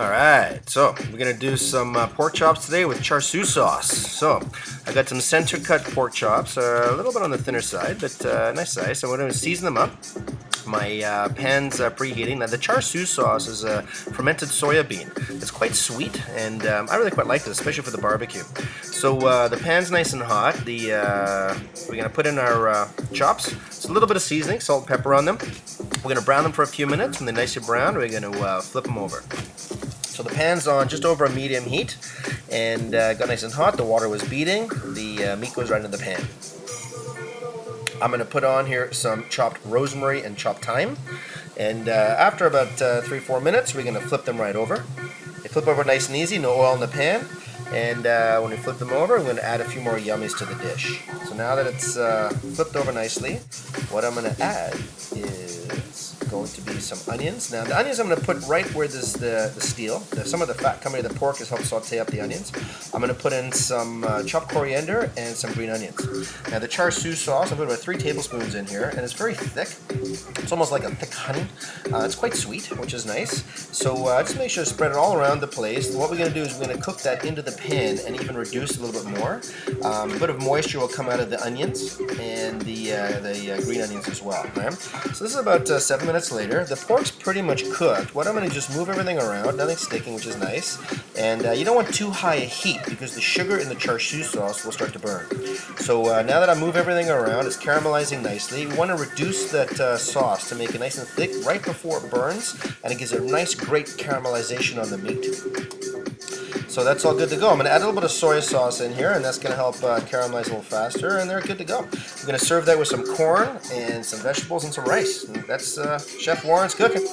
Alright, so we're going to do some pork chops today with char siu sauce. So, I got some center cut pork chops, a little bit on the thinner side, but nice size. So I'm going to season them up. My pan's preheating. Now the char siu sauce is a fermented soya bean. It's quite sweet, and I really quite like this, especially for the barbecue. So the pan's nice and hot. We're going to put in our chops. It's a little bit of seasoning, salt and pepper on them. We're going to brown them for a few minutes. When they're nicely browned, we're going to flip them over. So the pan's on just over a medium heat, and got nice and hot. The water was beating. The meat goes right into the pan. I'm going to put on here some chopped rosemary and chopped thyme, and after about 3-4 minutes, we're going to flip them right over. They flip over nice and easy, no oil in the pan, and when we flip them over, I'm going to add a few more yummies to the dish. So now that it's flipped over nicely, what I'm going to add is going to be some onions. Now the onions I'm going to put right where this the steel. Some of the fat coming to the pork has helped saute up the onions. I'm going to put in some chopped coriander and some green onions. Now the char siu sauce, I put about 3 tablespoons in here, and it's very thick. It's almost like a thick honey. It's quite sweet, which is nice. So just make sure to spread it all around the place. What we're going to do is we're going to cook that into the pan and even reduce a little bit more. A bit of moisture will come out of the onions and the green onions as well. Right? So this is about 7 minutes later. The pork's pretty much cooked. What I'm going to just move everything around, nothing sticking, which is nice. And you don't want too high a heat because the sugar in the char siu sauce will start to burn. So now that I move everything around, it's caramelizing nicely. We want to reduce that sauce to make it nice and thick right before it burns, and it gives a nice, great caramelization on the meat. So that's all good to go. I'm going to add a little bit of soy sauce in here, and that's going to help caramelize a little faster, and they're good to go. I'm going to serve that with some corn and some vegetables and some rice. And that's Chef Warren's cooking.